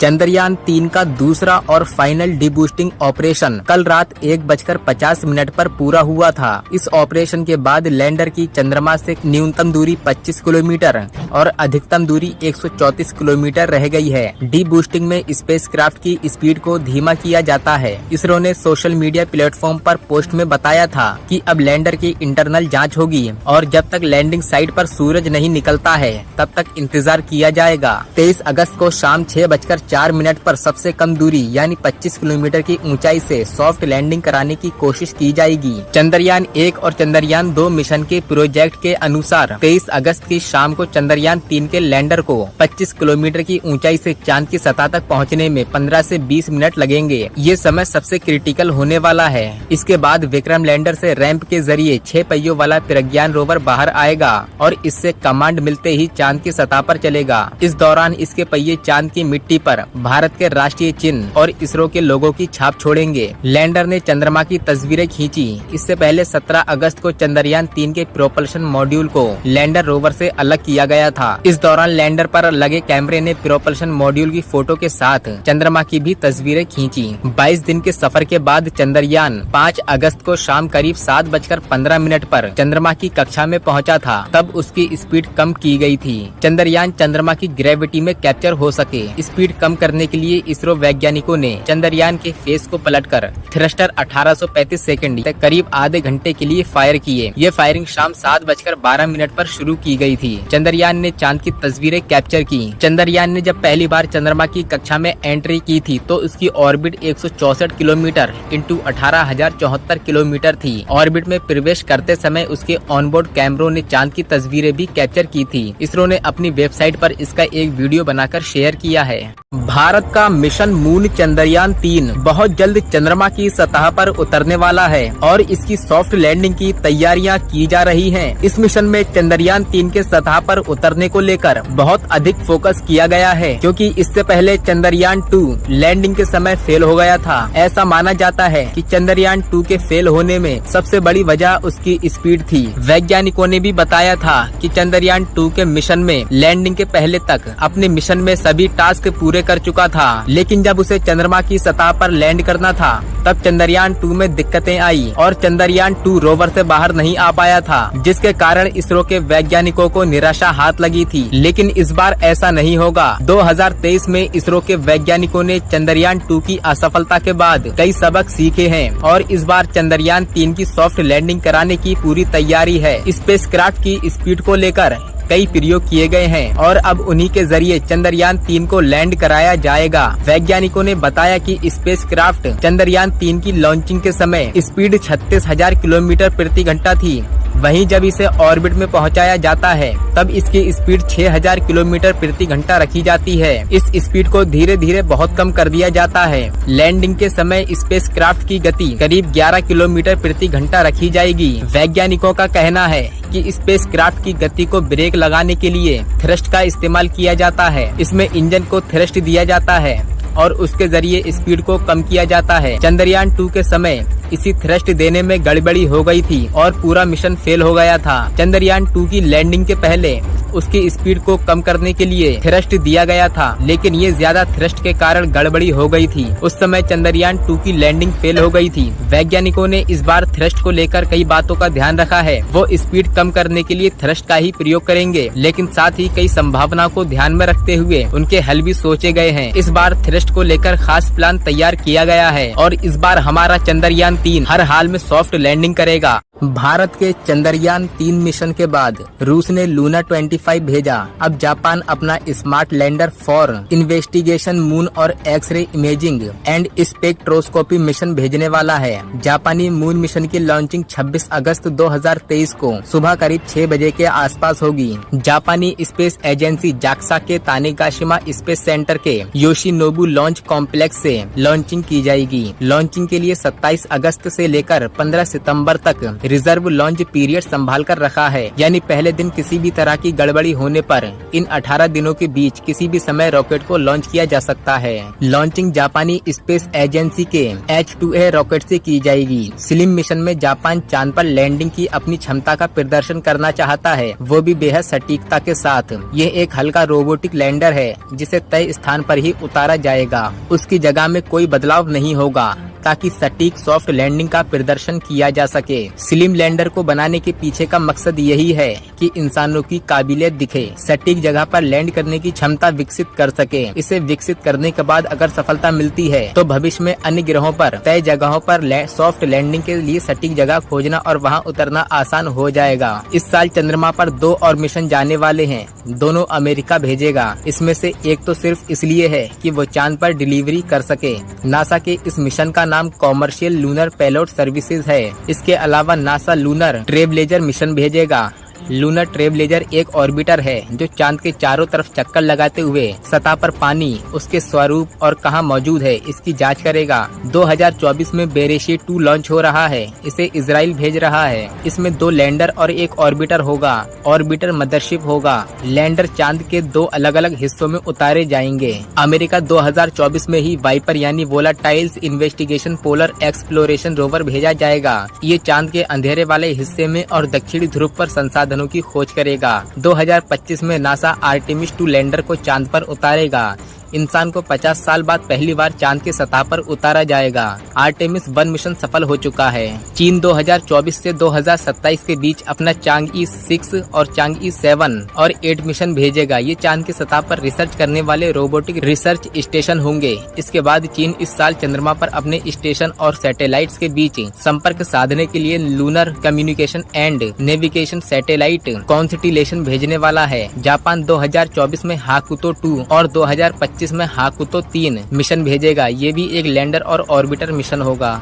चंद्रयान 3 का दूसरा और फाइनल डीबूस्टिंग ऑपरेशन कल रात 1:50 पर पूरा हुआ था। इस ऑपरेशन के बाद लैंडर की चंद्रमा से न्यूनतम दूरी 25 किलोमीटर और अधिकतम दूरी 134 किलोमीटर रह गई है। डीबूस्टिंग में स्पेसक्राफ्ट की स्पीड को धीमा किया जाता है। इसरो ने सोशल मीडिया प्लेटफॉर्म पर पोस्ट में बताया था कि अब लैंडर की इंटरनल जांच होगी और जब तक लैंडिंग साइट पर सूरज नहीं निकलता है तब तक इंतजार किया जाएगा। 23 अगस्त को शाम 6:04 पर सबसे कम दूरी यानी 25 किलोमीटर की ऊंचाई से सॉफ्ट लैंडिंग कराने की कोशिश की जाएगी। चंद्रयान 1 और चंद्रयान 2 मिशन के प्रोजेक्ट के अनुसार 23 अगस्त की शाम को चंद्रयान 3 के लैंडर को 25 किलोमीटर की ऊंचाई से चांद की सतह तक पहुंचने में 15 से 20 मिनट लगेंगे। ये समय सबसे क्रिटिकल होने वाला है। इसके बाद विक्रम लैंडर से रैंप के जरिए 6 पहियों वाला प्रज्ञान रोवर बाहर आएगा और इससे कमांड मिलते ही चांद की सतह पर चलेगा। इस दौरान इसके पहिए चांद की मिट्टी पर भारत के राष्ट्रीय चिन्ह और इसरो के लोगों की छाप छोड़ेंगे। लैंडर ने चंद्रमा की तस्वीरें खींची। इससे पहले 17 अगस्त को चंद्रयान 3 के प्रोपल्शन मॉड्यूल को लैंडर रोवर से अलग किया गया था। इस दौरान लैंडर पर लगे कैमरे ने प्रोपल्शन मॉड्यूल की फोटो के साथ चंद्रमा की भी तस्वीरें खींची। 22 दिन के सफर के बाद चंद्रयान 5 अगस्त को शाम करीब 7:15 पर चंद्रमा की कक्षा में पहुंचा था। तब उसकी स्पीड कम की गई थी। चंद्रयान चंद्रमा की ग्रेविटी में कैप्चर हो सके। स्पीड कम करने के लिए इसरो वैज्ञानिकों ने चंद्रयान के फेस को पलटकर थ्रस्टर 1835 सेकंड तक करीब आधे घंटे के लिए फायर किए। ये फायरिंग शाम 7:12 पर शुरू की गई थी। चंद्रयान ने चांद की तस्वीरें कैप्चर की। चंद्रयान ने जब पहली बार चंद्रमा की कक्षा में एंट्री की थी तो उसकी ऑर्बिट 164 किलोमीटर इंटू 18,074 किलोमीटर थी। ऑर्बिट में प्रवेश करते समय उसके ऑनबोर्ड कैमरों ने चांद की तस्वीरें भी कैप्चर की थी। इसरो ने अपनी वेबसाइट पर इसका एक वीडियो बनाकर शेयर किया है। भारत का मिशन मून चंद्रयान 3 बहुत जल्द चंद्रमा की सतह पर उतरने वाला है और इसकी सॉफ्ट लैंडिंग की तैयारियां की जा रही हैं। इस मिशन में चंद्रयान 3 के सतह पर उतरने को लेकर बहुत अधिक फोकस किया गया है, क्योंकि इससे पहले चंद्रयान 2 लैंडिंग के समय फेल हो गया था। ऐसा माना जाता है कि चंद्रयान 2 के फेल होने में सबसे बड़ी वजह उसकी स्पीड थी। वैज्ञानिकों ने भी बताया था कि चंद्रयान 2 के मिशन में लैंडिंग के पहले तक अपने मिशन में सभी टास्क पूरे कर चुका था, लेकिन जब उसे चंद्रमा की सतह पर लैंड करना था तब चंद्रयान 2 में दिक्कतें आई और चंद्रयान 2 रोवर से बाहर नहीं आ पाया था, जिसके कारण इसरो के वैज्ञानिकों को निराशा हाथ लगी थी। लेकिन इस बार ऐसा नहीं होगा। 2023 में इसरो के वैज्ञानिकों ने चंद्रयान 2 की असफलता के बाद कई सबक सीखे हैं और इस बार चंद्रयान 3 की सॉफ्ट लैंडिंग कराने की पूरी तैयारी है। स्पेसक्राफ्ट की स्पीड को लेकर कई प्रयोग किए गए हैं और अब उन्हीं के जरिए चंद्रयान 3 को लैंड कराया जाएगा। वैज्ञानिकों ने बताया कि स्पेसक्राफ्ट चंद्रयान 3 की लॉन्चिंग के समय स्पीड 36,000 किलोमीटर प्रति घंटा थी। वहीं जब इसे ऑर्बिट में पहुंचाया जाता है तब इसकी स्पीड 6,000 किलोमीटर प्रति घंटा रखी जाती है। इस स्पीड को धीरे धीरे बहुत कम कर दिया जाता है। लैंडिंग के समय स्पेसक्राफ्ट की गति करीब 11 किलोमीटर प्रति घंटा रखी जाएगी। वैज्ञानिकों का कहना है कि स्पेसक्राफ्ट की गति को ब्रेक लगाने के लिए थ्रस्ट का इस्तेमाल किया जाता है। इसमें इंजन को थ्रस्ट दिया जाता है और उसके जरिए स्पीड को कम किया जाता है। चंद्रयान 2 के समय इसी थ्रस्ट देने में गड़बड़ी हो गई थी और पूरा मिशन फेल हो गया था। चंद्रयान 2 की लैंडिंग के पहले उसकी स्पीड को कम करने के लिए थ्रस्ट दिया गया था, लेकिन ये ज्यादा थ्रस्ट के कारण गड़बड़ी हो गई थी। उस समय चंद्रयान 2 की लैंडिंग फेल हो गई थी। वैज्ञानिकों ने इस बार थ्रस्ट को लेकर कई बातों का ध्यान रखा है। वो स्पीड कम करने के लिए थ्रस्ट का ही प्रयोग करेंगे, लेकिन साथ ही कई संभावनाओं को ध्यान में रखते हुए उनके हल भी सोचे गए हैं। इस बार थ्रस्ट को लेकर खास प्लान तैयार किया गया है और इस बार हमारा चंद्रयान 3 हर हाल में सॉफ्ट लैंडिंग करेगा। भारत के चंद्रयान 3 मिशन के बाद रूस ने लूना 25 भेजा। अब जापान अपना smart lander for investigation moon और X ray imaging and spectroscopy mission भेजने वाला है। जापानी मून मिशन की लॉन्चिंग 26 अगस्त 2023 को सुबह करीब 6 बजे के आसपास होगी। जापानी स्पेस एजेंसी जाक्सा के तानेगाशिमा स्पेस सेंटर के योशिनोबु लॉन्च कॉम्प्लेक्स से लॉन्चिंग की जाएगी। लॉन्चिंग के लिए 27 अगस्त से लेकर 15 सितंबर तक रिजर्व लॉन्च पीरियड संभाल कर रखा है, यानी पहले दिन किसी भी तरह की गड़बड़ी होने पर इन 18 दिनों के बीच किसी भी समय रॉकेट को लॉन्च किया जा सकता है। लॉन्चिंग जापानी स्पेस एजेंसी के H2A रॉकेट से की जाएगी। स्लिम मिशन में जापान चांद पर लैंडिंग की अपनी क्षमता का प्रदर्शन करना चाहता है, वो भी बेहद सटीकता के साथ। ये एक हल्का रोबोटिक लैंडर है जिसे तय स्थान पर ही उतारा जाएगा। उसकी जगह में कोई बदलाव नहीं होगा ताकि सटीक सॉफ्ट लैंडिंग का प्रदर्शन किया जा सके। स्लिम लैंडर को बनाने के पीछे का मकसद यही है कि इंसानों की काबिलियत दिखे, सटीक जगह पर लैंड करने की क्षमता विकसित कर सके। इसे विकसित करने के बाद अगर सफलता मिलती है तो भविष्य में अन्य ग्रहों पर तय जगहों पर सॉफ्ट लैंडिंग के लिए सटीक जगह खोजना और वहां उतरना आसान हो जाएगा। इस साल चंद्रमा पर 2 और मिशन जाने वाले हैं, दोनों अमेरिका भेजेगा। इसमें से एक तो सिर्फ इसलिए है कि वो चांद पर डिलीवरी कर सके। नासा के इस मिशन का नाम कॉमर्शियल लूनर पेलोड सर्विसेज है। इसके अलावा नासा लूनर ट्रेलब्लेजर मिशन भेजेगा। लूनर ट्रेलब्लेजर एक ऑर्बिटर है जो चांद के चारों तरफ चक्कर लगाते हुए सतह पर पानी, उसके स्वरूप और कहां मौजूद है इसकी जांच करेगा। 2024 में बेरेशी 2 लॉन्च हो रहा है, इसे इजराइल भेज रहा है। इसमें 2 लैंडर और एक ऑर्बिटर होगा। ऑर्बिटर मदरशिप होगा। लैंडर चांद के 2 अलग अलग हिस्सों में उतारे जाएंगे। अमेरिका 2024 में ही वाइपर यानी वोलाटाइल्स इन्वेस्टिगेशन पोलर एक्सप्लोरेशन रोवर भेजा जाएगा। ये चांद के अंधेरे वाले हिस्से में और दक्षिणी ध्रुव पर संसाधनों की खोज करेगा। 2025 में नासा आर्टेमिस 2 लैंडर को चांद पर उतारेगा। इंसान को 50 साल बाद पहली बार चांद की सतह पर उतारा जाएगा। आर्टेमिस 1 मिशन सफल हो चुका है। चीन 2024 से 2027 के बीच अपना चांगई 6 और चांगई 7 और 8 मिशन भेजेगा। ये चांद की सतह पर रिसर्च करने वाले रोबोटिक रिसर्च स्टेशन होंगे। इसके बाद चीन इस साल चंद्रमा पर अपने स्टेशन और सैटेलाइट्स के बीच संपर्क साधने के लिए lunar communication and navigation satellite constellation भेजने वाला है। जापान 2024 में हाकुतो 2 और 2025 में हाकुतो 3 मिशन भेजेगा। ये भी एक लैंडर और ऑर्बिटर मिशन होगा।